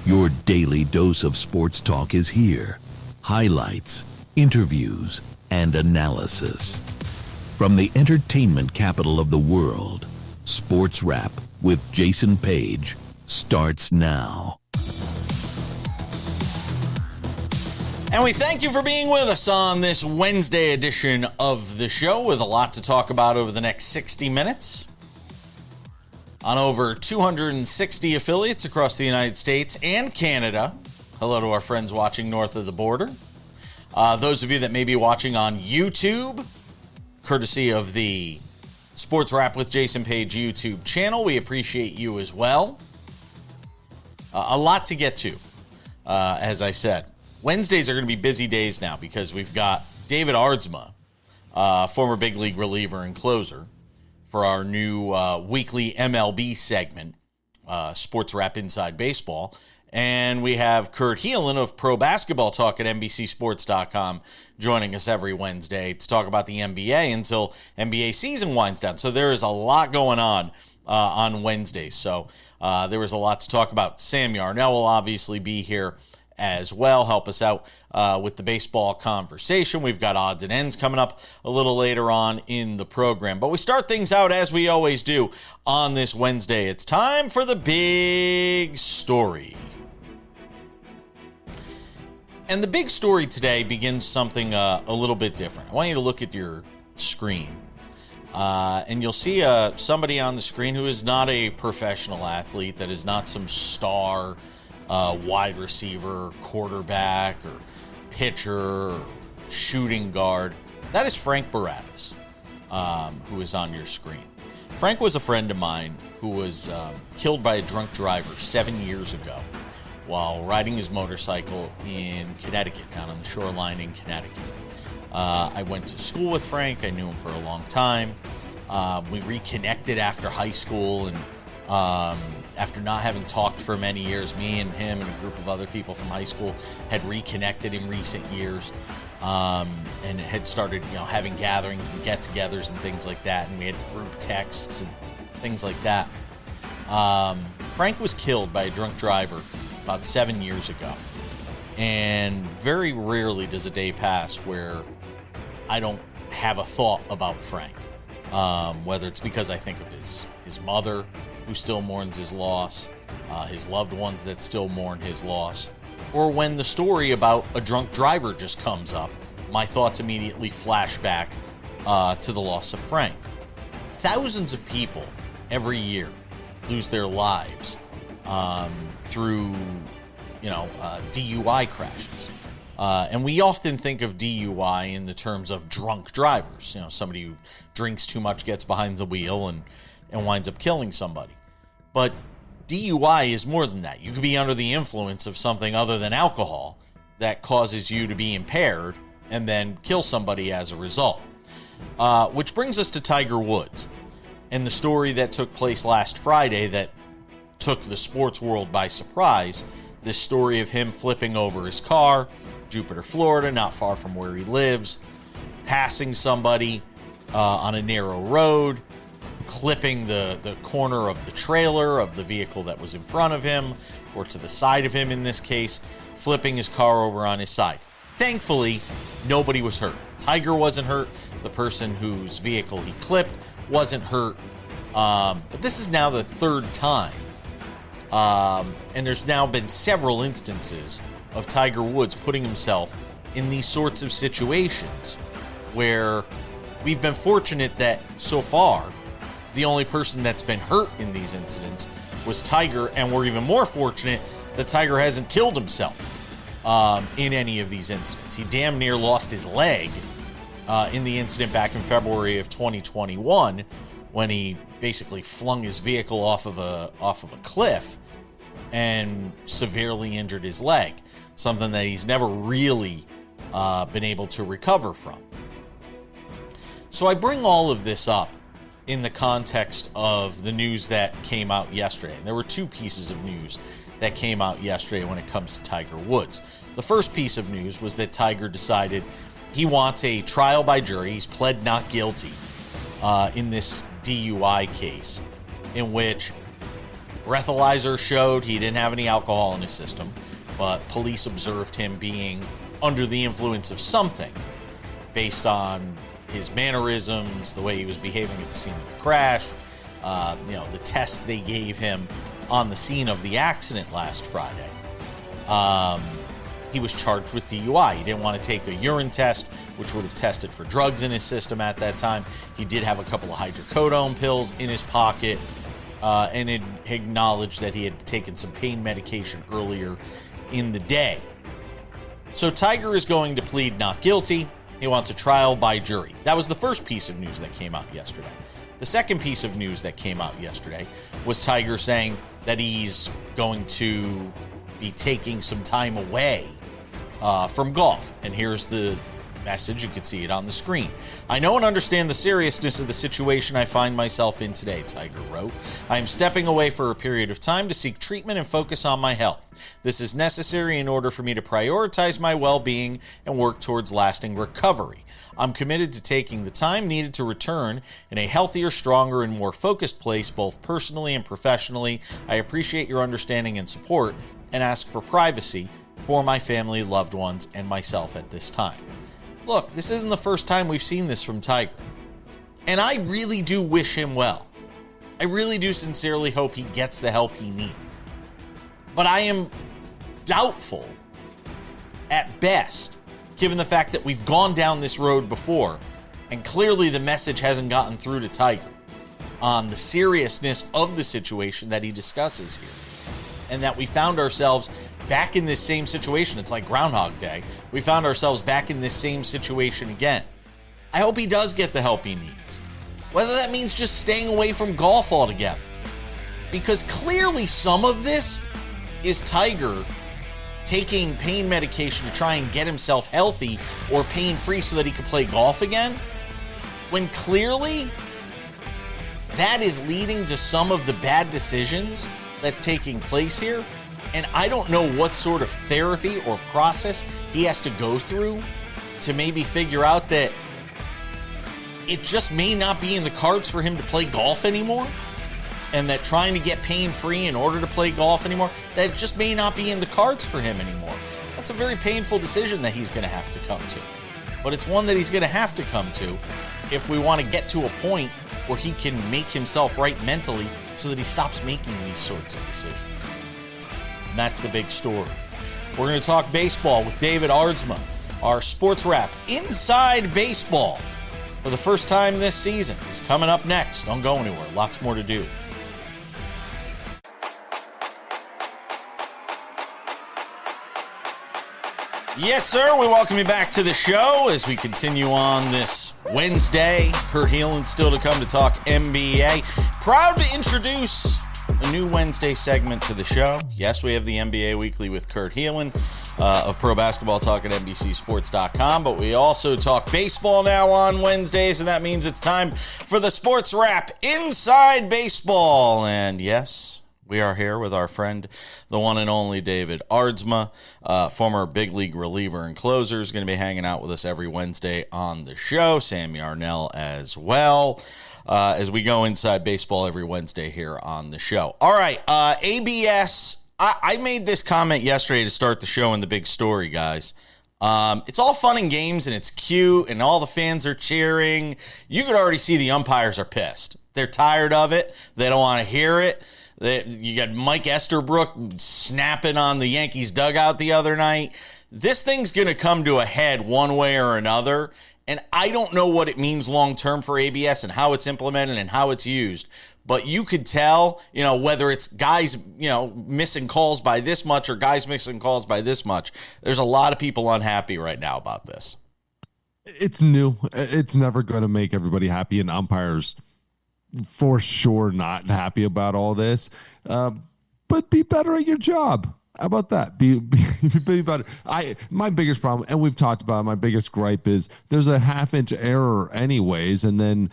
Your daily dose of sports talk is here. Highlights, interviews, and analysis. From the entertainment capital of the world, SportsWrap with Jason Page starts now. And we thank you for being with us on this Wednesday edition of the show with a lot to talk about over the next 60 minutes. On over 260 affiliates across the United States and Canada. Hello to our friends watching north of the border. Those of you that may be watching on YouTube, courtesy of the SportsWrap with Jason Page YouTube channel, we appreciate you as well. A lot to get to, as I said. Wednesdays are going to be busy days now because we've got David Aardsma, former big league reliever and closer, for our new weekly MLB segment, SportsWrap Inside Baseball. And we have Kurt Heelan of Pro Basketball Talk at NBCSports.com joining us every Wednesday to talk about the NBA until NBA season winds down. So there is a lot going on Wednesdays. So there was a lot to talk about. Sam Yarnell will obviously be here as well, help us out with the baseball conversation. We've got odds and ends coming up a little later on in the program. But we start things out as we always do on this Wednesday. It's time for the big story. And the big story today begins something a little bit different. I want you to look at your screen. And you'll see somebody on the screen who is not a professional athlete, that is not some star wide receiver, quarterback, or pitcher, or shooting guard. That is Frank Barabbas, who is on your screen. Frank was a friend of mine who was killed by a drunk driver 7 years ago while riding his motorcycle in Connecticut, down on the shoreline in Connecticut. I went to school with Frank. I knew him for a long time. We reconnected after high school, and after not having talked for many years, me and him and a group of other people from high school had reconnected in recent years, and had started, having gatherings and get-togethers and things like that, and we had group texts and things like that. Frank was killed by a drunk driver about 7 years ago, and very rarely does a day pass where I don't have a thought about Frank, whether it's because I think of his mother, who still mourns his loss, his loved ones that still mourn his loss, or when the story about a drunk driver just comes up, my thoughts immediately flash back to the loss of Frank. Thousands of people every year lose their lives through, DUI crashes. And we often think of DUI in the terms of drunk drivers. Somebody who drinks too much, gets behind the wheel, and winds up killing somebody. But DUI is more than that. You could be under the influence of something other than alcohol that causes you to be impaired and then kill somebody as a result. Which brings us to Tiger Woods and the story that took place last Friday that took the sports world by surprise. This story of him flipping over his car, Jupiter, Florida, not far from where he lives, passing somebody on a narrow road, clipping the corner of the trailer of the vehicle that was in front of him, or to the side of him in this case, flipping his car over on his side. Thankfully, nobody was hurt. Tiger wasn't hurt. The person whose vehicle he clipped wasn't hurt. But this is now the third time. And there's now been several instances of Tiger Woods putting himself in these sorts of situations where we've been fortunate that so far the only person that's been hurt in these incidents was Tiger, and we're even more fortunate that Tiger hasn't killed himself in any of these incidents. He damn near lost his leg in the incident back in February of 2021 when he basically flung his vehicle off of a cliff and severely injured his leg, something that he's never really been able to recover from. So I bring all of this up in the context of the news that came out yesterday. And there were two pieces of news that came out yesterday when it comes to Tiger Woods. The first piece of news was that Tiger decided he wants a trial by jury. He's pled not guilty in this DUI case, in which Breathalyzer showed he didn't have any alcohol in his system, but police observed him being under the influence of something based on his mannerisms, the way he was behaving at the scene of the crash, the test they gave him on the scene of the accident last Friday. He was charged with DUI. He didn't want to take a urine test, which would have tested for drugs in his system at that time. He did have a couple of hydrocodone pills in his pocket, and it acknowledged that he had taken some pain medication earlier in the day. So Tiger is going to plead not guilty. He wants a trial by jury. That was the first piece of news that came out yesterday. The second piece of news that came out yesterday was Tiger saying that he's going to be taking some time away from golf. And here's the message. You can see it on the screen. I know and understand the seriousness of the situation I find myself in today, Tiger wrote. I am stepping away for a period of time to seek treatment and focus on my health. This is necessary in order for me to prioritize my well-being and work towards lasting recovery. I'm committed to taking the time needed to return in a healthier, stronger, and more focused place, both personally and professionally. I appreciate your understanding and support and ask for privacy for my family, loved ones, and myself at this time. Look, this isn't the first time we've seen this from Tiger. And I really do wish him well. I really do sincerely hope he gets the help he needs. But I am doubtful, at best, given the fact that we've gone down this road before, and clearly the message hasn't gotten through to Tiger on the seriousness of the situation that he discusses here. And that we found ourselves back in this same situation. It's like Groundhog Day. We found ourselves back in this same situation again. I hope he does get the help he needs. Whether that means just staying away from golf altogether. Because clearly some of this is Tiger taking pain medication to try and get himself healthy or pain-free so that he can play golf again, when clearly that is leading to some of the bad decisions that's taking place here. And I don't know what sort of therapy or process he has to go through to maybe figure out that it just may not be in the cards for him to play golf anymore, and that trying to get pain-free in order to play golf anymore, that it just may not be in the cards for him anymore. That's a very painful decision that he's going to have to come to. But it's one that he's going to have to come to if we want to get to a point where he can make himself right mentally so that he stops making these sorts of decisions. And that's the big story. We're going to talk baseball with David Aardsma, our sports wrap Inside Baseball for the first time this season. Is coming up next. Don't go anywhere. Lots more to do. Yes, sir. We welcome you back to the show as we continue on this Wednesday. Kurt Heelan still to come to talk NBA. Proud to introduce a new Wednesday segment to the show. Yes, we have the NBA Weekly with Kurt Heelan of Pro Basketball Talk at NBCSports.com, but we also talk baseball now on Wednesdays, and that means it's time for the Sports Wrap Inside Baseball. And yes, we are here with our friend, the one and only David Aardsma, former big league reliever and closer, is going to be hanging out with us every Wednesday on the show. Sam Yarnell as well, as we go inside baseball every Wednesday here on the show. All right, ABS. I made this comment yesterday to start the show in the big story, guys. It's all fun and games, and it's cute, and all the fans are cheering. You could already see the umpires are pissed. They're tired of it. They don't want to hear it. You got Mike Esterbrook snapping on the Yankees dugout the other night. This thing's going to come to a head one way or another, and I don't know what it means long-term for ABS and how it's implemented and how it's used. But you could tell, whether it's guys, missing calls by this much or guys missing calls by this much. There's a lot of people unhappy right now about this. It's new. It's never going to make everybody happy, and umpires for sure not happy about all this. But be better at your job. How about that? Be better. My biggest problem, and we've talked about it, my biggest gripe is there's a half-inch error anyways, and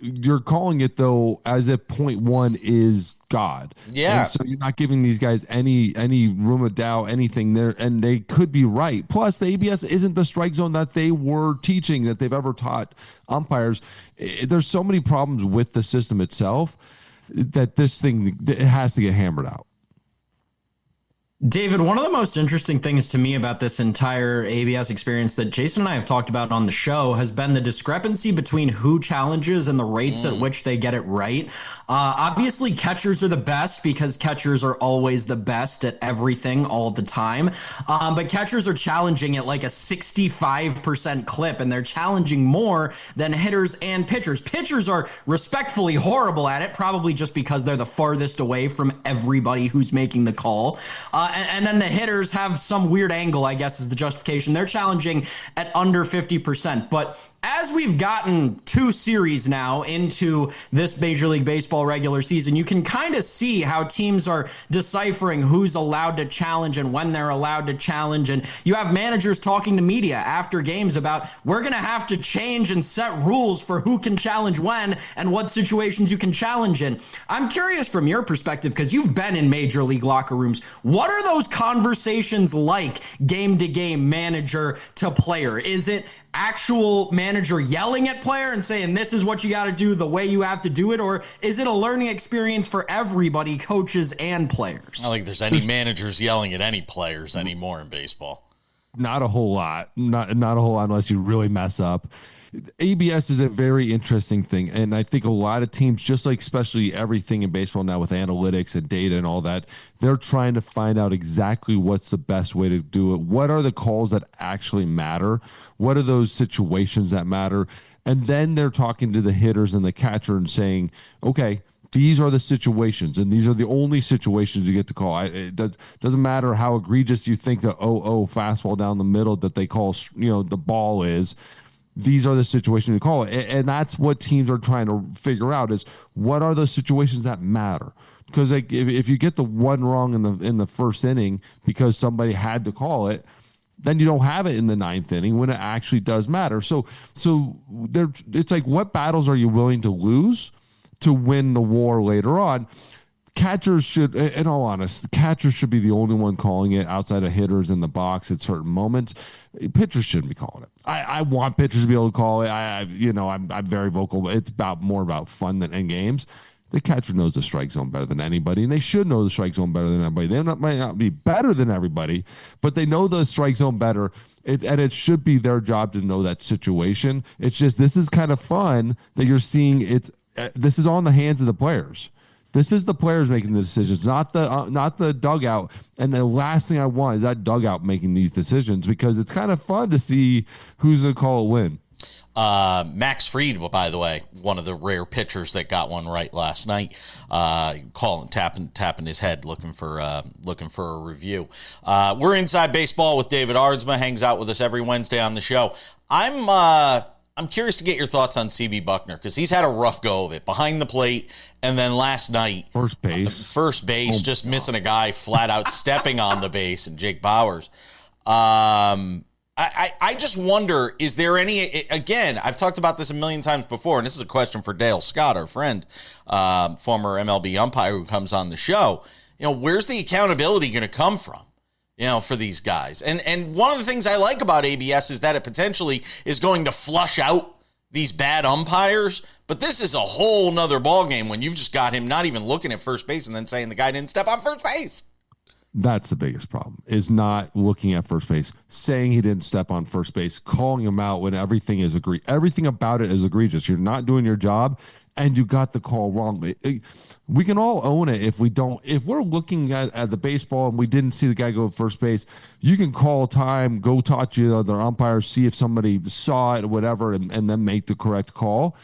you're calling it though as if 0.1 is God. Yeah. And so you're not giving these guys any room of doubt, anything there, and they could be right. Plus, the ABS isn't the strike zone that they were teaching, that they've ever taught umpires. There's so many problems with the system itself that this thing, it has to get hammered out. David, one of the most interesting things to me about this entire ABS experience that Jason and I have talked about on the show has been the discrepancy between who challenges and the rates at which they get it right. Obviously, catchers are the best because catchers are always the best at everything all the time. But catchers are challenging at like a 65% clip, and they're challenging more than hitters and pitchers. Pitchers are respectfully horrible at it, probably just because they're the farthest away from everybody who's making the call. And then the hitters have some weird angle, I guess, is the justification. They're challenging at under 50%. But as we've gotten 2 series now into this Major League Baseball regular season, you can kind of see how teams are deciphering who's allowed to challenge and when they're allowed to challenge. And you have managers talking to media after games about, we're going to have to change and set rules for who can challenge when and what situations you can challenge in. I'm curious from your perspective, because you've been in Major League locker rooms, what are those conversations like game to game, manager to player? Is it actual manager yelling at player and saying, this is what you got to do the way you have to do it? Or is it a learning experience for everybody, coaches and players? I don't think there's any managers yelling at any players anymore in baseball. Not a whole lot. Not a whole lot unless you really mess up. ABS is a very interesting thing, and I think a lot of teams, just like especially everything in baseball now with analytics and data and all that, they're trying to find out exactly what's the best way to do it. What are the calls that actually matter? What are those situations that matter? And then they're talking to the hitters and the catcher and saying, okay, these are the situations, and these are the only situations you get to call. It doesn't matter how egregious you think the 0-0 fastball down the middle that they call, the ball is. These are the situations you call it. And that's what teams are trying to figure out is what are the situations that matter? Because like if you get the one wrong in the first inning because somebody had to call it, then you don't have it in the 9th inning when it actually does matter. So there, it's like, what battles are you willing to lose to win the war later on? Catchers should, in all honesty, catchers should be the only one calling it outside of hitters in the box at certain moments. Pitchers shouldn't be calling it. I want pitchers to be able to call it. I'm very vocal, but it's more about fun than in games. The catcher knows the strike zone better than anybody, and they should know the strike zone better than everybody. They might not be better than everybody, but they know the strike zone better, and it should be their job to know that situation. It's just, this is kind of fun that you're seeing. This is all in the hands of the players. This is the players making the decisions, not the dugout. And the last thing I want is that dugout making these decisions, because it's kind of fun to see who's going to call a win. Max Fried, by the way, one of the rare pitchers that got one right last night, tapping his head, looking for a review. We're Inside Baseball with David Aardsma, hangs out with us every Wednesday on the show. I'm curious to get your thoughts on CB Buckner, because he's had a rough go of it behind the plate, and then last night, first base, just missing a guy flat out stepping on the base, and Jake Bauers. I just wonder, is there any, again, I've talked about this a million times before, and this is a question for Dale Scott, our friend, former MLB umpire who comes on the show. Where's the accountability going to come from? For these guys. And one of the things I like about ABS is that it potentially is going to flush out these bad umpires. But this is a whole nother ballgame when you've just got him not even looking at first base and then saying the guy didn't step on first base. That's the biggest problem, is not looking at first base, saying he didn't step on first base, calling him out when everything is everything about it is egregious. You're not doing your job, and you got the call wrong. We can all own it if we're looking at the baseball and we didn't see the guy go to first base. You can call time, go talk to the other umpires, see if somebody saw it or whatever, and then make the correct call.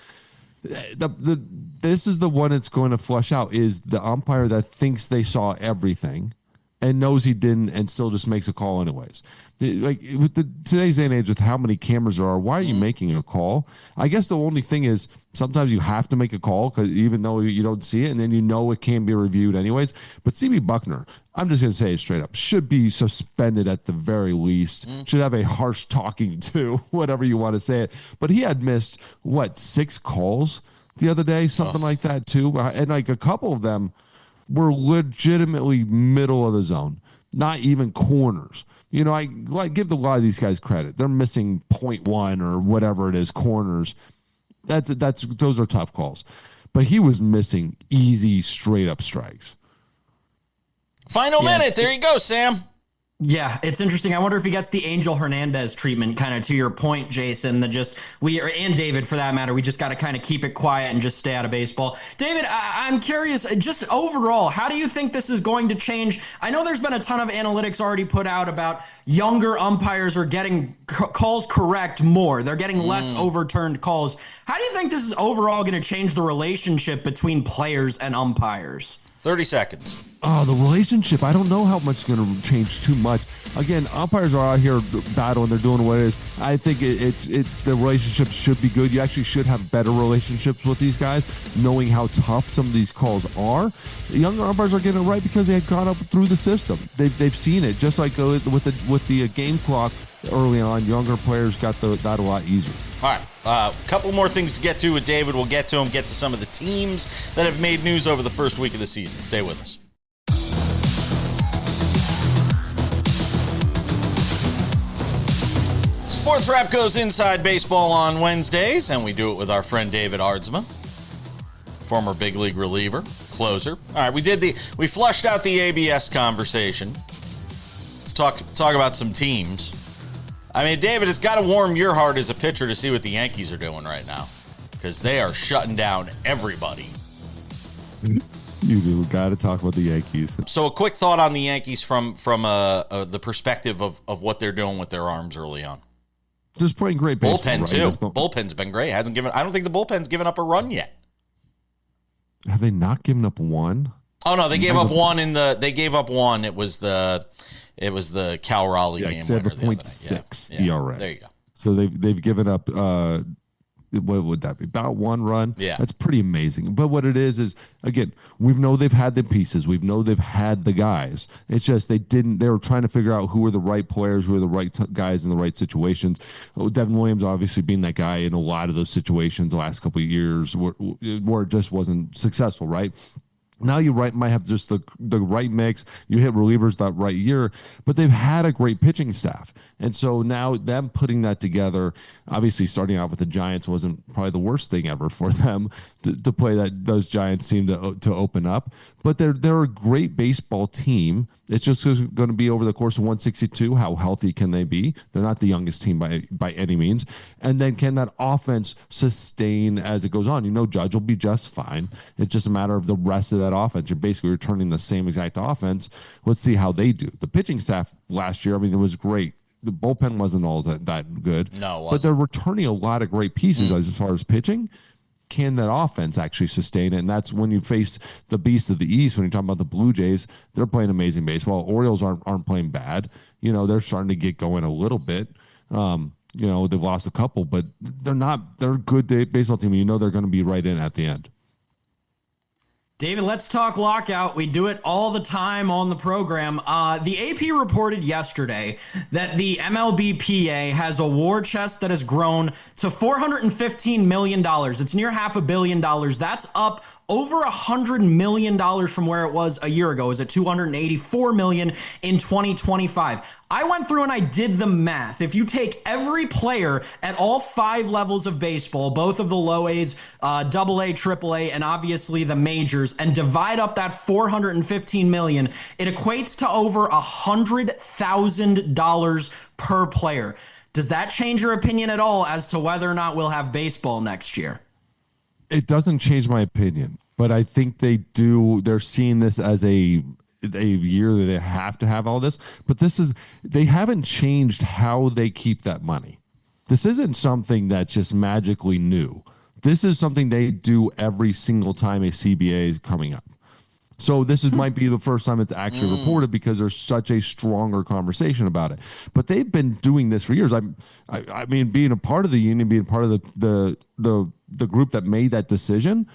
This is the one that's going to flush out, is the umpire that thinks they saw everything and knows he didn't and still just makes a call anyways. Like with today's day and age, with how many cameras there are, why are you making a call? I guess the only thing is sometimes you have to make a call, because even though you don't see it, and then it can be reviewed anyways. But CB Buckner, I'm just going to say it straight up, should be suspended at the very least. Should have a harsh talking to, whatever you want to say it. But he had missed, 6 calls the other day, something like that too. And like a couple of them were legitimately middle of the zone, not even corners. I give a lot of these guys credit. They're missing 0.1 or whatever it is, corners. Those are tough calls. but he was missing easy, straight up strikes. Final minute. There you go, Sam. Yeah, it's interesting. I wonder if he gets the Angel Hernandez treatment, kind of to your point, Jason, that just and David for that matter, we just got to kind of keep it quiet and just stay out of baseball. David, I'm curious, just overall, how do you think this is going to change? I know there's been a ton of analytics already put out about younger umpires are getting calls correct more. They're getting less overturned calls. How do you think this is overall going to change the relationship between players and umpires? 30 seconds. Oh, the relationship. I don't know how much is going to change too much. Again, umpires are out here battling. They're doing what it is. I think the relationships should be good. You actually should have better relationships with these guys, knowing how tough some of these calls are. The younger umpires are getting it right because they had gone up through the system. They've seen it. Just like with the game clock early on, younger players got that a lot easier. All right. A couple more things to get to with David. We'll get to them, get to some of the teams that have made news over the first week of the season. Stay with us. SportsWrap goes inside baseball on Wednesdays, and we do it with our friend David Aardsma, former big league reliever, closer. All right, we flushed out the ABS conversation. Let's talk about some teams. I mean, David, it's got to warm your heart as a pitcher to see what the Yankees are doing right now, because they are shutting down everybody. You just got to talk about the Yankees. So a quick thought on the Yankees from the perspective of what they're doing with their arms early on. Just playing great baseball. Bullpen, right? too. Bullpen's been great. I don't think the bullpen's given up a run yet. Have they not given up one? Oh, no, they gave up one They gave up one. It was the Cal Raleigh game winner. They have a 0.6 ERA. There you go. So they've given up what would that be? About one run. Yeah. That's pretty amazing. But what it is again, we know they've had the pieces. We know they've had the guys. It's just they were trying to figure out who were the right players, who are the right guys in the right situations. Devin Williams obviously being that guy in a lot of those situations the last couple of years where it just wasn't successful, right? Now you might have just the right mix. You hit relievers that right year, but they've had a great pitching staff. And so now them putting that together, obviously starting out with the Giants wasn't probably the worst thing ever for them to play that those Giants seem to open up. But they're a great baseball team. It's just going to be over the course of 162. How healthy can they be? They're not the youngest team by any means. And then can that offense sustain as it goes on? Judge will be just fine. It's just a matter of the rest of that offense. You're basically returning the same exact offense. Let's see how they do. The pitching staff last year, it was great. The bullpen wasn't all that good. No, it wasn't. But they're returning a lot of great pieces as far as pitching. Can that offense actually sustain it? And that's when you face the beast of the East. When you're talking about the Blue Jays, they're playing amazing baseball. Orioles aren't playing bad. They're starting to get going a little bit. They've lost a couple, but they're not. They're a good baseball team. They're going to be right in at the end. David, let's talk lockout. We do it all the time on the program. The AP reported yesterday that the MLBPA has a war chest that has grown to $415 million. It's near $500 million. That's up over $100 million from where it was a year ago. It was at $284 million in 2025. I went through and I did the math. If you take every player at all 5 levels of baseball, both of the low A's, double A, triple A, and obviously the majors, and divide up that $415 million, it equates to over $100,000 per player. Does that change your opinion at all as to whether or not we'll have baseball next year? It doesn't change my opinion, but I think they do. They're seeing this as a year that they have to have all this, but they haven't changed how they keep that money. This isn't something that's just magically new. This is something they do every single time a CBA is coming up. So this might be the first time it's actually reported because there's such a stronger conversation about it. But they've been doing this for years. I mean, being a part of the union, being part of the group that made that decision,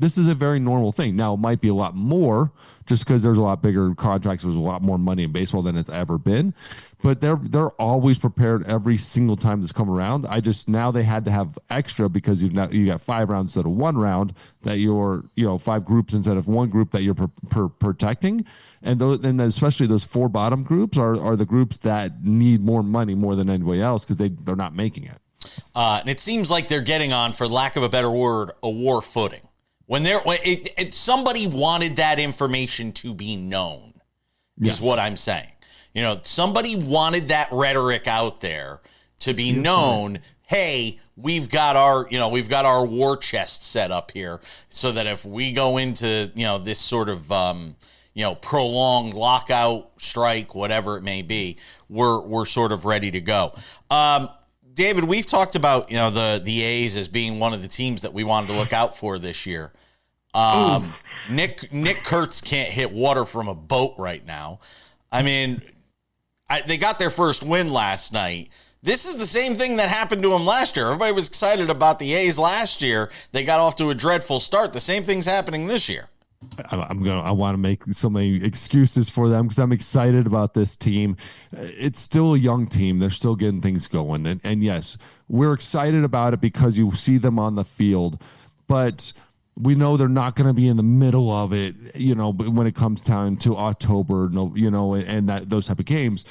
this is a very normal thing. Now, it might be a lot more just because there's a lot bigger contracts. There's a lot more money in baseball than it's ever been. But they're always prepared every single time this come around. Now they had to have extra because you got 5 rounds instead of 1 round that you're 5 groups instead of 1 group that you're protecting. And especially those 4 bottom groups are the groups that need more money more than anybody else because they're not making it. And it seems like they're getting on, for lack of a better word, a war footing. Somebody wanted that information to be known, is what I'm saying. Somebody wanted that rhetoric out there to be known. Hey, we've got our war chest set up here so that if we go into, this sort of, prolonged lockout, strike, whatever it may be, we're sort of ready to go. David, we've talked about, the A's as being one of the teams that we wanted to look out for this year. Nick Kurtz can't hit water from a boat right now. I mean, they got their first win last night. This is the same thing that happened to him last year. Everybody was excited about the A's last year. They got off to a dreadful start. The same thing's happening this year. I want to make so many excuses for them because I'm excited about this team. It's still a young team. They're still getting things going. And yes, we're excited about it because you see them on the field, but we know they're not going to be in the middle of it, when it comes time to October, and those type of games.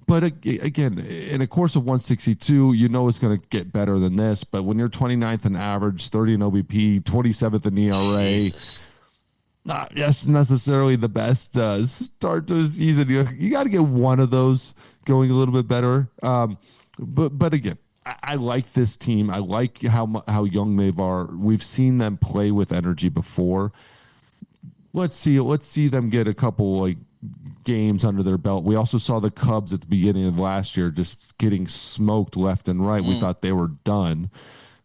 But again, in a course of 162, it's going to get better than this. But when you're 29th in average, 30 in OBP, 27th in ERA, Jesus. not necessarily the best start to the season. You got to get one of those going a little bit better. But again, I like this team. I like how young they are. We've seen them play with energy before. Let's see them get a couple games under their belt. We also saw the Cubs at the beginning of last year just getting smoked left and right. We thought they were done.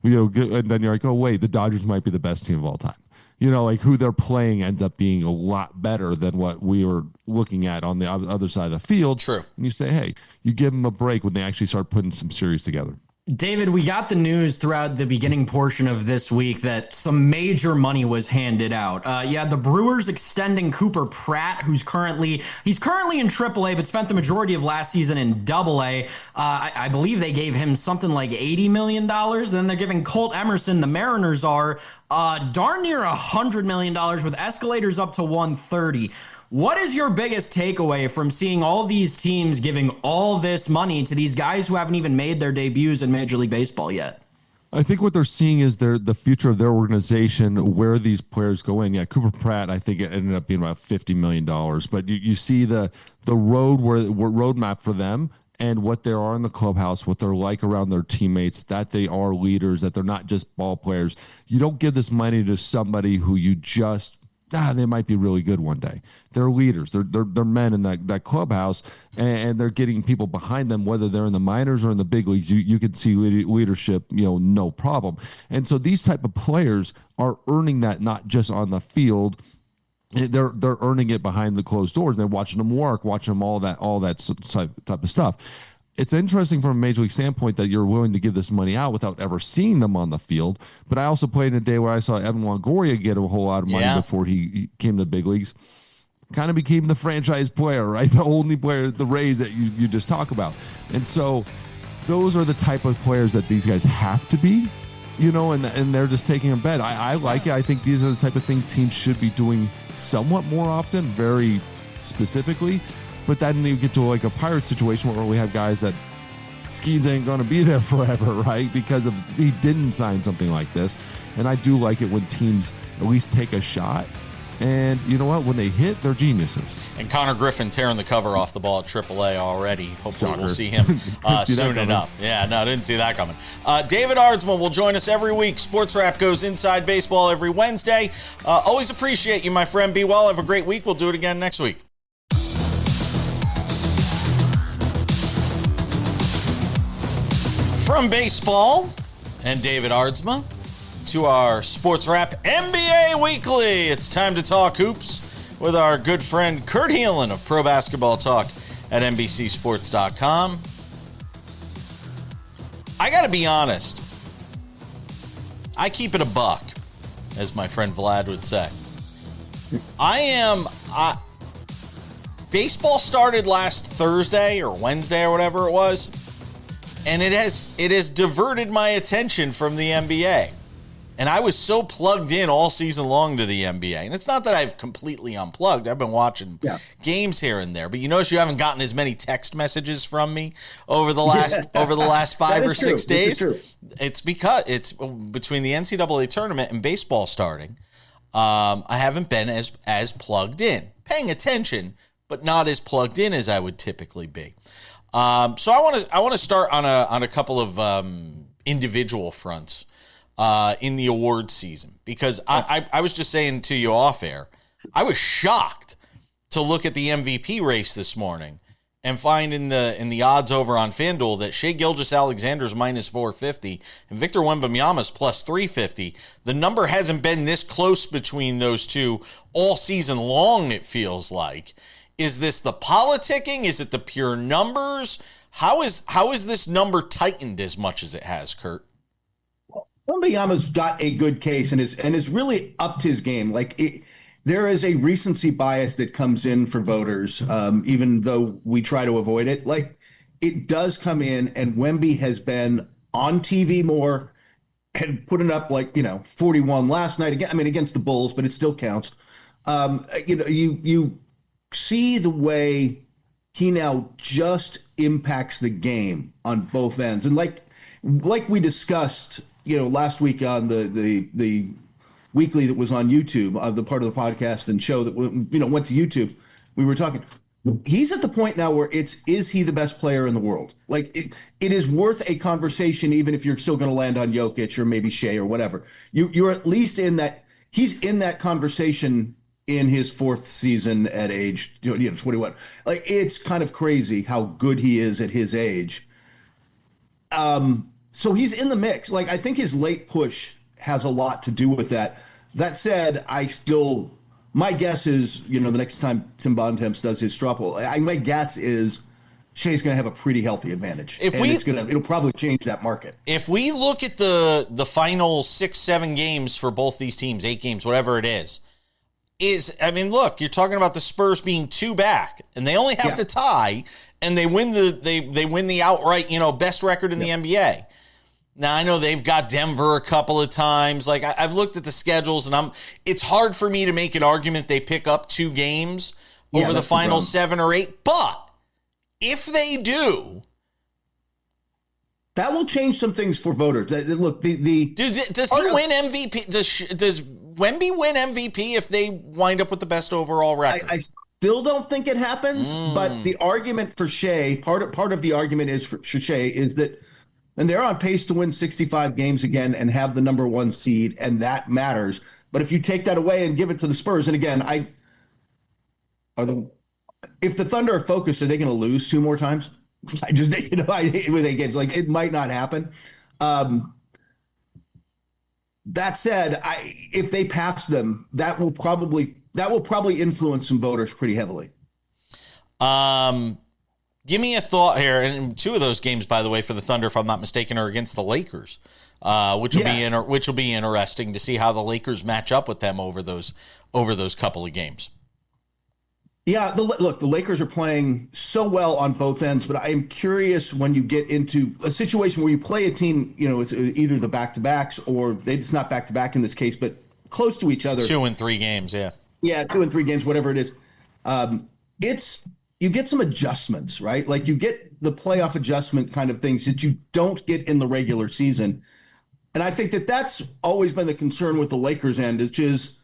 And then you're like, oh wait, the Dodgers might be the best team of all time. Who they're playing ends up being a lot better than what we were looking at on the other side of the field. True. And you say, hey, you give them a break when they actually start putting some series together. David, we got the news throughout the beginning portion of this week that some major money was handed out. The Brewers extending Cooper Pratt, he's currently in AAA, but spent the majority of last season in AA. I believe they gave him something like $80 million. Then they're giving Colt Emerson, the Mariners are darn near $100 million with escalators up to 130. What is your biggest takeaway from seeing all these teams giving all this money to these guys who haven't even made their debuts in Major League Baseball yet? I think what they're seeing is the future of their organization, where these players go in. Yeah, Cooper Pratt, I think it ended up being about $50 million. But you see the roadmap for them and what they are in the clubhouse, what they're like around their teammates, that they are leaders, that they're not just ball players. You don't give this money to somebody who you just they might be really good one day. They're leaders. They're men in that clubhouse, and they're getting people behind them, whether they're in the minors or in the big leagues. You can see leadership, no problem. And so these type of players are earning that not just on the field. They're earning it behind the closed doors. They're watching them work, watching them all that type of stuff. It's interesting from a major league standpoint that you're willing to give this money out without ever seeing them on the field. But I also played in a day where I saw Evan Longoria get a whole lot of money before he came to the big leagues. Kind of became the franchise player, right? The only player, the Rays that you just talk about. And so those are the type of players that these guys have to be, and they're just taking a bet. I like it. I think these are the type of thing teams should be doing somewhat more often, very specifically. But then you get to a Pirate situation where we have guys that Skeens ain't going to be there forever, right? Because he didn't sign something like this. And I do like it when teams at least take a shot. And you know what? When they hit, they're geniuses. And Connor Griffin tearing the cover off the ball at AAA already. Hopefully we'll see him soon enough. Yeah, no, I didn't see that coming. David Aardsma will join us every week. SportsWrap goes inside baseball every Wednesday. Always appreciate you, my friend. Be well. Have a great week. We'll do it again next week. From baseball and David Aardsma to our SportsWrap NBA Weekly. It's time to talk hoops with our good friend Kurt Heelan of Pro Basketball Talk at NBCSports.com. I got to be honest. I keep it a buck, as my friend Vlad would say. Baseball started last Thursday or Wednesday or whatever it was. And it has diverted my attention from the NBA. And I was so plugged in all season long to the NBA. And it's not that I've completely unplugged. I've been watching games here and there. But you notice you haven't gotten as many text messages from me over the last 5 or 6 days. It's because it's between the NCAA tournament and baseball starting. I haven't been as plugged in, paying attention, but not as plugged in as I would typically be. So I want to start on a couple of individual fronts in the awards season, because I was just saying to you off air, I was shocked to look at the MVP race this morning and find in the odds over on FanDuel that Shai Gilgeous-Alexander's minus 450 and Victor Wembanyama's plus 350. The number hasn't been this close between those two all season long, it feels like. Is this the politicking? Is it the pure numbers? How is this number tightened as much as it has, Kurt? Wembanyama's got a good case and is really upped his game. There is a recency bias that comes in for voters, even though we try to avoid it. It does come in, and Wemby has been on TV more and putting up 41 last night again. I mean, against the Bulls, but it still counts. You see the way he now just impacts the game on both ends, and like we discussed, last week on the weekly that was on YouTube, the part of the podcast and show that went to YouTube, we were talking. He's at the point now where is he the best player in the world? It is worth a conversation, even if you're still going to land on Jokic or maybe Shea or whatever. You're at least in that. He's in that conversation in his fourth season at age 21. It's kind of crazy how good he is at his age. So he's in the mix. I think his late push has a lot to do with that. That said, my guess is, the next time Tim Bontemps does his straw poll, my guess is Shea's going to have a pretty healthy advantage. It'll probably change that market. If we look at the final 6-7 games for both these teams, 8 games, whatever it is, look, you're talking about the Spurs being 2 back, and they only have to tie, and they win the outright, best record in the NBA. Now, I know they've got Denver a couple of times. I've looked at the schedules, and it's hard for me to make an argument they pick up 2 games over the final 7 or 8. But if they do, that will change some things for voters. Look, does he win MVP? Does Wemby win MVP if they wind up with the best overall record? I still don't think it happens. But the argument for Shea, part of the argument is for Shea is that. And they're on pace to win 65 games again and have the number 1 seed, and that matters. But if you take that away and give it to the Spurs, and again, if the Thunder are focused, are they going to lose 2 more times? With 8 games, it might not happen. That said, if they pass them, that will probably influence some voters pretty heavily. Give me a thought here, and 2 of those games, by the way, for the Thunder, if I'm not mistaken, are against the Lakers, which will be interesting to see how the Lakers match up with them over those couple of games. Yeah, the Lakers are playing so well on both ends, but I am curious when you get into a situation where you play a team, it's either the back-to-backs or it's not back-to-back in this case, but close to each other. 2 and 3 games, yeah. Yeah, 2 and 3 games, whatever it is. You get some adjustments, right? You get the playoff adjustment kind of things that you don't get in the regular season. And I think that's always been the concern with the Lakers end, which is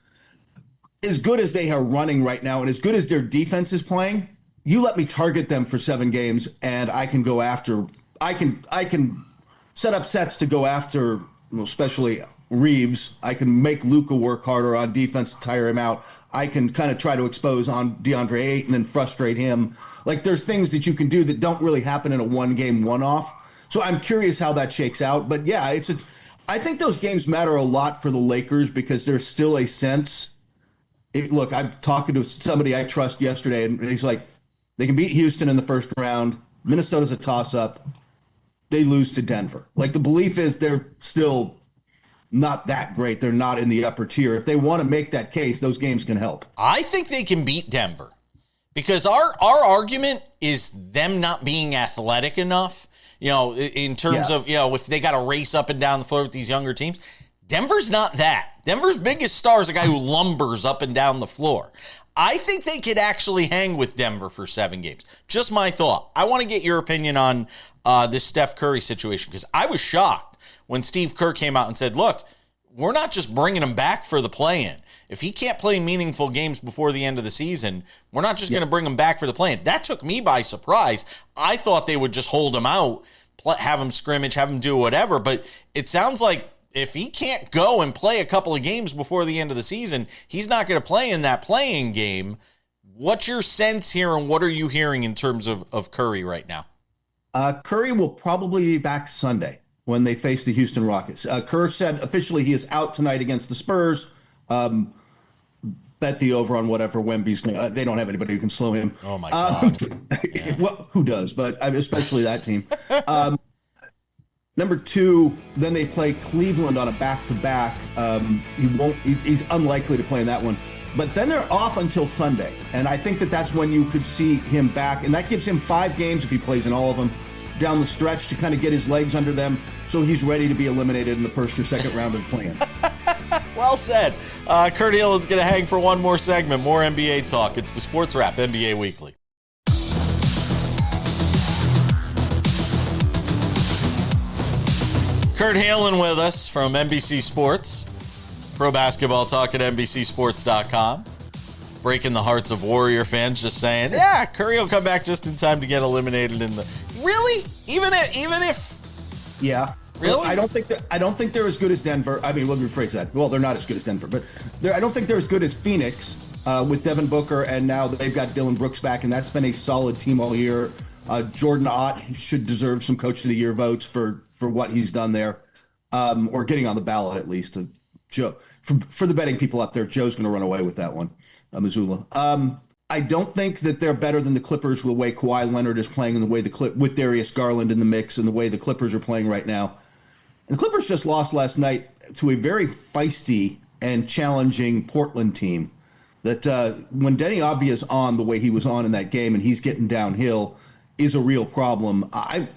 as good as they are running right now and as good as their defense is playing, you let me target them for 7 games and I can go after – I can set up sets to go after, especially Reeves. I can make Luka work harder on defense to tire him out. I can kind of try to expose on DeAndre Ayton and frustrate him. There's things that you can do that don't really happen in a 1-game one-off. So I'm curious how that shakes out. But yeah, I think those games matter a lot for the Lakers because there's still a sense. Look, I'm talking to somebody I trust yesterday, and he's like, they can beat Houston in the first round. Minnesota's a toss-up. They lose to Denver. The belief is they're still not that great. They're not in the upper tier. If they want to make that case, those games can help. I think they can beat Denver because our argument is them not being athletic enough, in terms of, if they got to race up and down the floor with these younger teams. Denver's not that. Denver's biggest star is a guy who lumbers up and down the floor. I think they could actually hang with Denver for 7 games. Just my thought. I want to get your opinion on this Steph Curry situation because I was shocked when Steve Kerr came out and said, look, we're not just bringing him back for the play-in. If he can't play meaningful games before the end of the season, we're not just going to bring him back for the play-in. That took me by surprise. I thought they would just hold him out, have him scrimmage, have him do whatever. But it sounds like if he can't go and play a couple of games before the end of the season, he's not going to play in that play-in game. What's your sense here, and what are you hearing in terms of Curry right now? Curry will probably be back Sunday when they face the Houston Rockets. Kerr said officially he is out tonight against the Spurs. Bet the over on whatever Wemby's going to. They don't have anybody who can slow him. Oh, my God. Yeah. Well, who does? But especially that team. Number two, then they play Cleveland on a back-to-back. He's unlikely to play in that one. But then they're off until Sunday. And I think that's when you could see him back. And that gives him 5 games, if he plays in all of them, down the stretch to kind of get his legs under them so he's ready to be eliminated in the first or second round of the play-in. Well said. Kurt Heelan's going to hang for one more segment, more NBA talk. It's the Sports Wrap NBA Weekly. Kurt Heelan with us from NBC Sports. Pro basketball talk at NBCSports.com. Breaking the hearts of Warrior fans, just saying, yeah, Curry will come back just in time to get eliminated in the... Really? Even if... Yeah. Really? I don't think they're as good as Denver. I mean, let me rephrase that. Well, they're not as good as Denver, but I don't think they're as good as Phoenix with Devin Booker, and now they've got Dylan Brooks back, and that's been a solid team all year. Jordan Ott should deserve some Coach of the Year votes for what he's done there, or getting on the ballot at least. Joe, for the betting people out there, Joe's going to run away with that one, Missoula. I don't think that they're better than the Clippers the way Kawhi Leonard is playing and the way with Darius Garland in the mix and the way the Clippers are playing right now. And the Clippers just lost last night to a very feisty and challenging Portland team that when Denny Avdia's on the way he was on in that game and he's getting downhill is a real problem. I'm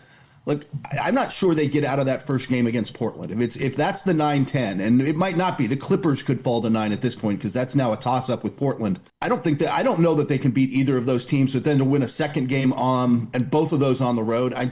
not sure they get out of that first game against Portland. If that's the 9-10, and it might not be, the Clippers could fall to 9 at this point because that's now a toss-up with Portland. I don't know that they can beat either of those teams, but then to win a second game on and both of those on the road, I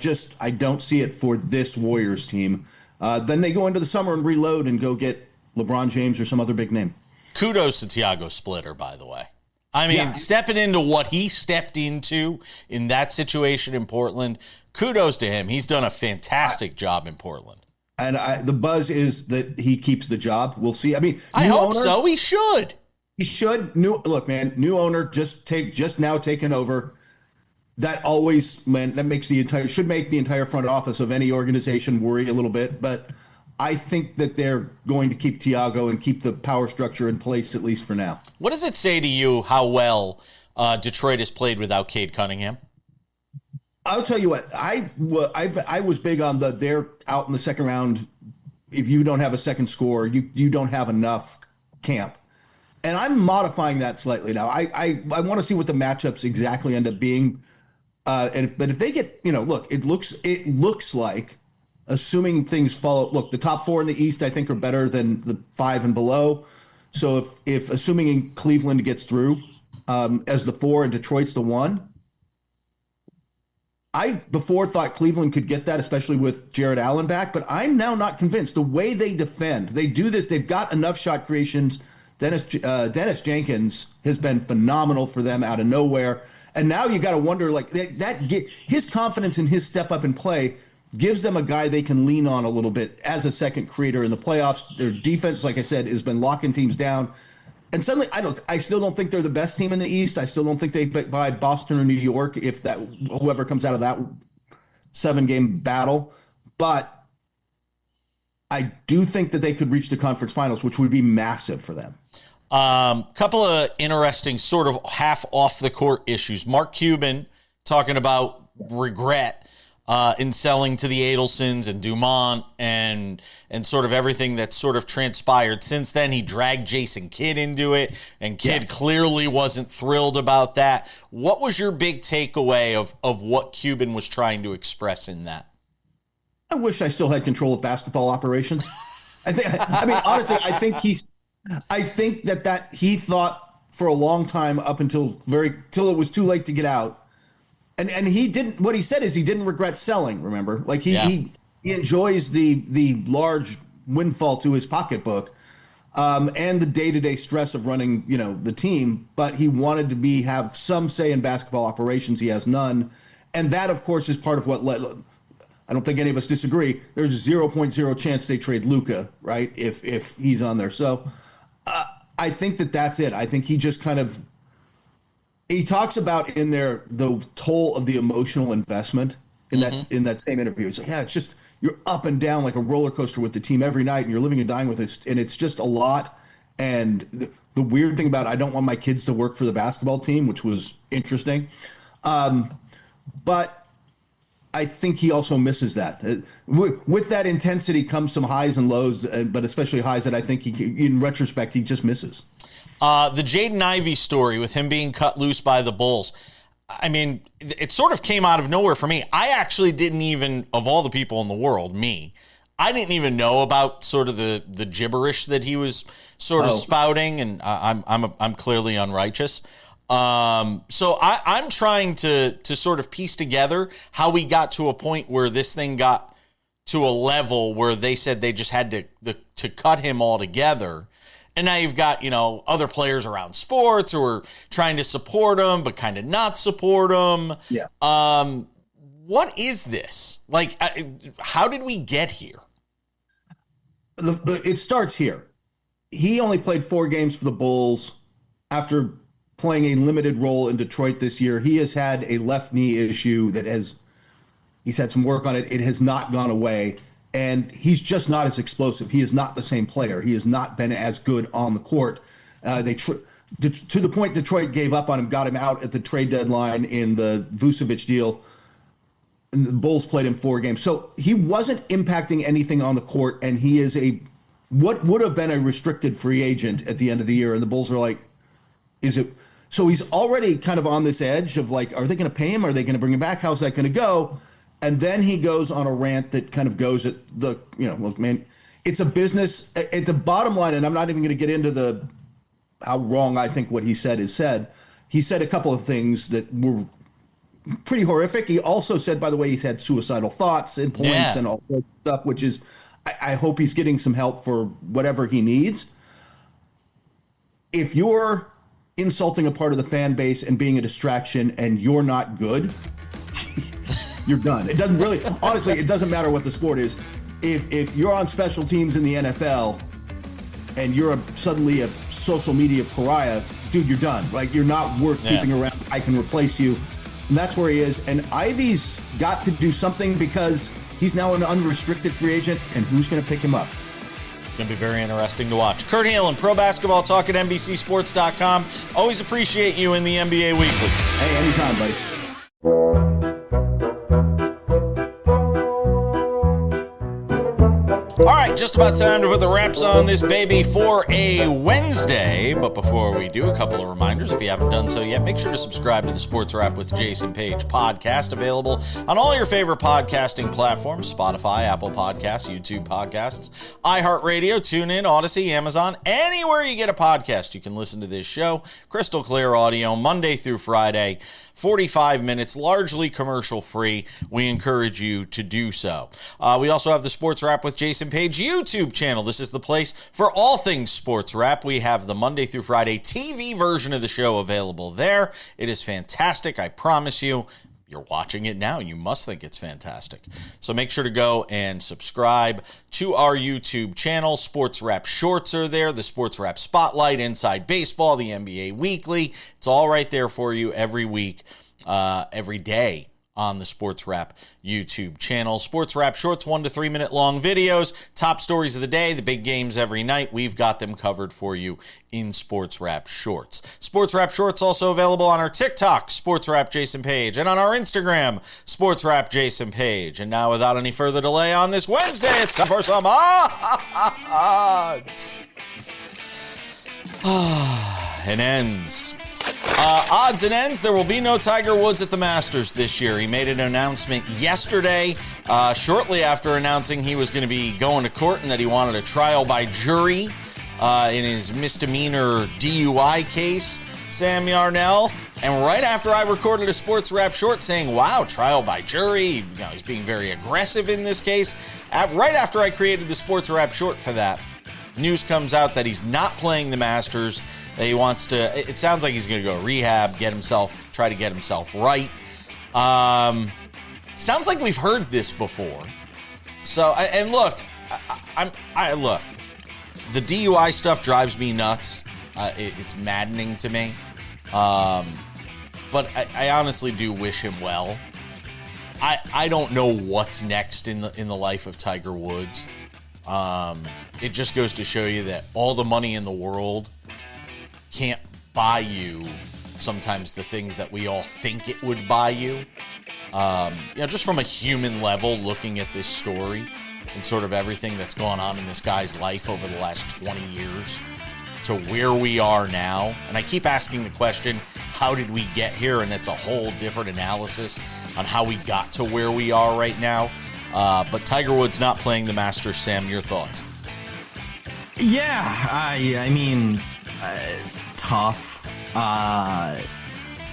don't see it for this Warriors team. Then they go into the summer and reload and go get LeBron James or some other big name. Kudos to Tiago Splitter, by the way. I mean, stepping into what he stepped into in that situation in Portland, kudos to him. He's done a fantastic job in Portland. And the buzz is that he keeps the job. We'll see. I mean, I hope so. He should. He should. New owner just now taken over. That always, man, that makes should make the entire front office of any organization worry a little bit. But I think that they're going to keep Tiago and keep the power structure in place, at least for now. What does it say to you how well Detroit has played without Cade Cunningham? I'll tell you what, I was big on they're out in the second round. If you don't have a second score, you don't have enough camp. And I'm modifying that slightly now. I want to see what the matchups exactly end up being. But if they get, look, it looks like, assuming things follow, look, the top 4 in the East, I think, are better than the 5 and below. So if assuming Cleveland gets through as the 4 and Detroit's the 1, I before thought Cleveland could get that, especially with Jared Allen back, but I'm now not convinced. The way they defend, they do this, they've got enough shot creations. Dennis Jenkins has been phenomenal for them out of nowhere. And now you got to wonder, his confidence in his step up and play gives them a guy they can lean on a little bit as a second creator in the playoffs. Their defense, like I said, has been locking teams down. And suddenly, I still don't think they're the best team in the East. I still don't think they beat by Boston or New York if whoever comes out of that 7-game battle. But I do think that they could reach the conference finals, which would be massive for them. Couple of interesting sort of half off the court issues. Mark Cuban talking about regret in selling to the Adelsons and Dumont and sort of everything that's sort of transpired since then. He dragged Jason Kidd into it, and Kidd clearly wasn't thrilled about that. What was your big takeaway of what Cuban was trying to express in that? I wish I still had control of basketball operations. Honestly, I think that he thought for a long time up until till it was too late to get out. And he didn't, what he said is he didn't regret selling, remember? He enjoys the large windfall to his pocketbook. and the day-to-day stress of running, the team. But he wanted to have some say in basketball operations. He has none, and that, of course, is part of what led. I don't think any of us disagree. There's 0.0 chance they trade Luka, right? If he's on there, so I think that's it. I think he just he talks about in there the toll of the emotional investment in that same interview. It's like, yeah, it's just you're up and down like a roller coaster with the team every night, and you're living and dying with it, and it's just a lot. And the weird thing about it, I don't want my kids to work for the basketball team, which was interesting, but I think he also misses that. With that intensity comes some highs and lows, but especially highs that I think in retrospect, he just misses. The Jaden Ivey story with him being cut loose by the Bulls. I mean, it sort of came out of nowhere for me. I actually didn't even, of all the people in the world, I didn't even know about sort of the gibberish that he was sort of spouting, and I'm clearly unrighteous. So I'm trying to sort of piece together how we got to a point where this thing got to a level where they said they just had to cut him altogether. And now you've got, other players around sports who are trying to support him, but kind of not support him. Yeah. What is this? Like, how did we get here? It starts here. He only played 4 games for the Bulls after playing a limited role in Detroit this year. He has had a left knee issue he's had some work on it. It has not gone away. And he's just not as explosive. He is not the same player. He has not been as good on the court. To the point Detroit gave up on him, got him out at the trade deadline in the Vucevic deal. And the Bulls played him 4 games. So he wasn't impacting anything on the court, and he is what would have been a restricted free agent at the end of the year. And the Bulls are like, is it? So he's already kind of on this edge of like, are they going to pay him? Are they going to bring him back? How's that going to go? And then he goes on a rant that kind of goes at look, man, it's a business at the bottom line. And I'm not even going to get into how wrong I think what he said is said. He said a couple of things that were pretty horrific. He also said, by the way, he's had suicidal thoughts and points and all that stuff, which is, I hope he's getting some help for whatever he needs. If you're insulting a part of the fan base and being a distraction and you're not good, you're done. It doesn't really, honestly, it doesn't matter what the sport is. If you're on special teams in the NFL and you're suddenly a social media pariah, dude, you're done. Like, you're not worth keeping around. I can replace you. And that's where he is. And Ivy's got to do something because he's now an unrestricted free agent, and who's going to pick him up? Going to be very interesting to watch. Kurt Halen, Pro Basketball Talk at NBCSports.com. Always appreciate you in the NBA Weekly. Hey, anytime, buddy. All right, just about time to put the wraps on this baby for a Wednesday. But before we do, a couple of reminders. If you haven't done so yet, make sure to subscribe to the Sports Wrap with Jason Page podcast, available on all your favorite podcasting platforms: Spotify, Apple Podcasts, YouTube Podcasts, iHeartRadio, TuneIn, Odyssey, Amazon. Anywhere you get a podcast, you can listen to this show. Crystal clear audio, Monday through Friday. 45 minutes, largely commercial free. We encourage you to do so. We also have the Sports Wrap with Jason Page YouTube channel. This is the place for all things Sports Wrap. We have the Monday through Friday TV version of the show available there. It is fantastic, I promise you. You're watching it now. You must think it's fantastic. So make sure to go and subscribe to our YouTube channel. Sports Wrap Shorts are there. The Sports Wrap Spotlight, Inside Baseball, the NBA Weekly. It's all right there for you every week, every day on the Sports Wrap YouTube channel. Sports Wrap Shorts, 1 to 3 minute long videos, top stories of the day, the big games every night. We've got them covered for you in Sports Wrap Shorts. Sports Wrap Shorts also available on our TikTok, Sports Wrap Jason Page, and on our Instagram, Sports Wrap Jason Page. And now, without any further delay on this Wednesday, it's time for some odds and ends. Odds and ends, there will be no Tiger Woods at the Masters this year. He made an announcement yesterday, shortly after announcing he was going to be going to court and that he wanted a trial by jury in his misdemeanor DUI case, Sam Yarnell. And right after I recorded a Sports Wrap short saying, wow, trial by jury, he's being very aggressive in this case. Right after I created the Sports Wrap short for that, news comes out that he's not playing the Masters, that he wants to, it sounds like he's going to go rehab, try to get himself right. Sounds like we've heard this before. So, and look, look, the DUI stuff drives me nuts. It's maddening to me. But I honestly do wish him well. I don't know what's next in the life of Tiger Woods. It just goes to show you that all the money in the world can't buy you sometimes the things that we all think it would buy you. Just from a human level, looking at this story and sort of everything that's gone on in this guy's life over the last 20 years to where we are now. And I keep asking the question, how did we get here? And it's a whole different analysis on how we got to where we are right now. But Tiger Woods not playing the Masters. Sam, your thoughts? Yeah, I mean, tough.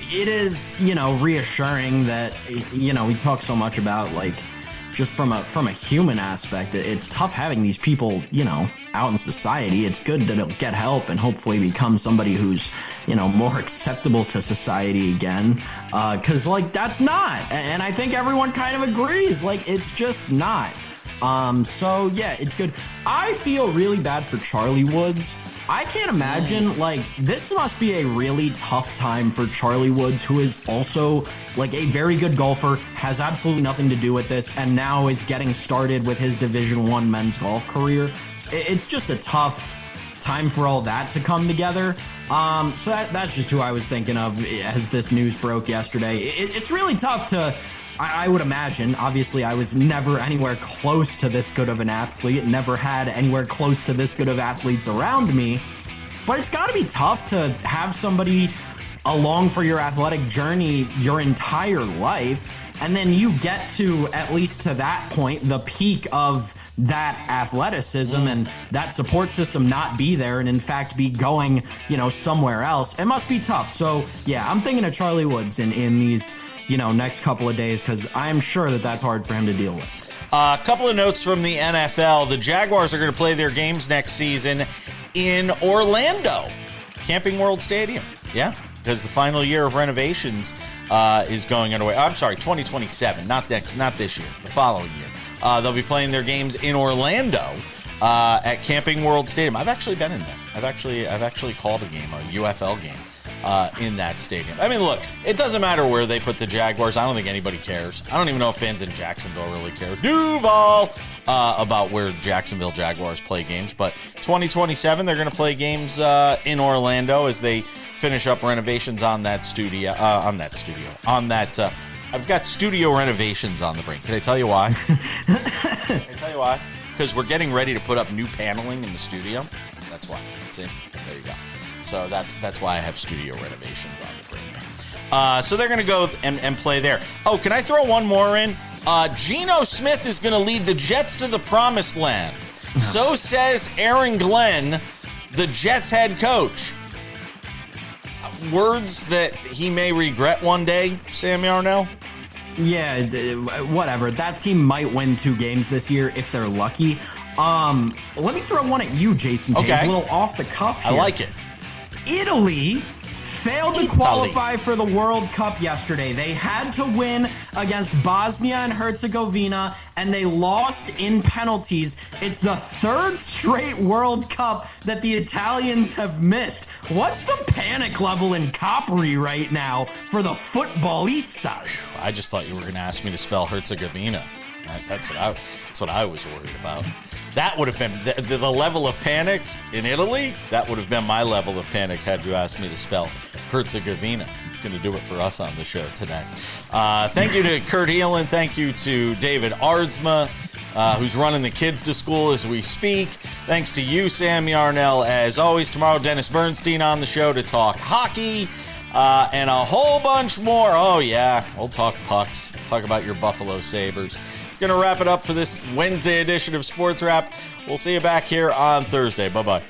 It is, reassuring that, we talk so much about, like, just from a human aspect, it's tough having these people, out in society. It's good that he'll get help and hopefully become somebody who's, more acceptable to society again. Because, that's not. And I think everyone kind of agrees. It's just not. So, yeah, it's good. I feel really bad for Charlie Woods. I can't imagine, this must be a really tough time for Charlie Woods, who is also, a very good golfer, has absolutely nothing to do with this, and now is getting started with his Division I men's golf career. It's just a tough time for all that to come together. So that's just who I was thinking of as this news broke yesterday. It's really tough to... I would imagine, obviously, I was never anywhere close to this good of an athlete, never had anywhere close to this good of athletes around me, but it's got to be tough to have somebody along for your athletic journey your entire life, and then you get to, at least to that point, the peak of that athleticism and that support system not be there and in fact be going, somewhere else. It must be tough. So, yeah, I'm thinking of Charlie Woods in these... next couple of days, because I'm sure that that's hard for him to deal with. A couple of notes from the NFL. The Jaguars are going to play their games next season in Orlando, Camping World Stadium. Yeah, because the final year of renovations is going underway. I'm sorry, 2027, not this year, the following year. They'll be playing their games in Orlando at Camping World Stadium. I've actually been in there. I've actually called a game, a UFL game. In that stadium. I mean, look, it doesn't matter where they put the Jaguars. I don't think anybody cares. I don't even know if fans in Jacksonville really care. Duval about where Jacksonville Jaguars play games. But 2027, they're going to play games in Orlando as they finish up renovations on that studio. I've got studio renovations on the brain. Can I tell you why? Because we're getting ready to put up new paneling in the studio. That's why. See? There you go. So that's why I have studio renovations on the brain. So they're going to go and play there. Oh, can I throw one more in? Geno Smith is going to lead the Jets to the promised land. So says Aaron Glenn, the Jets head coach. Words that he may regret one day, Sam Yarnell? Yeah, whatever. That team might win 2 games this year if they're lucky. Let me throw one at you, Jason. Okay. It's a little off the cuff here. I like it. Italy failed to qualify for the World Cup yesterday. They had to win against Bosnia and Herzegovina, and they lost in penalties. It's the 3rd straight World Cup that the Italians have missed. What's the panic level in Capri right now for the footballistas? I just thought you were going to ask me to spell Herzegovina. That's what I was worried about. That would have been the level of panic in Italy. That would have been my level of panic had you asked me to spell Herzegovina. It's going to do it for us on the show today. Thank you to Kurt Heelan. Thank you to David Aardsma, who's running the kids to school as we speak. Thanks to you, Sam Yarnell. As always, tomorrow, Dennis Bernstein on the show to talk hockey. And a whole bunch more. Oh, yeah, we'll talk pucks. Talk about your Buffalo Sabres. It's going to wrap it up for this Wednesday edition of Sports Wrap. We'll see you back here on Thursday. Bye-bye.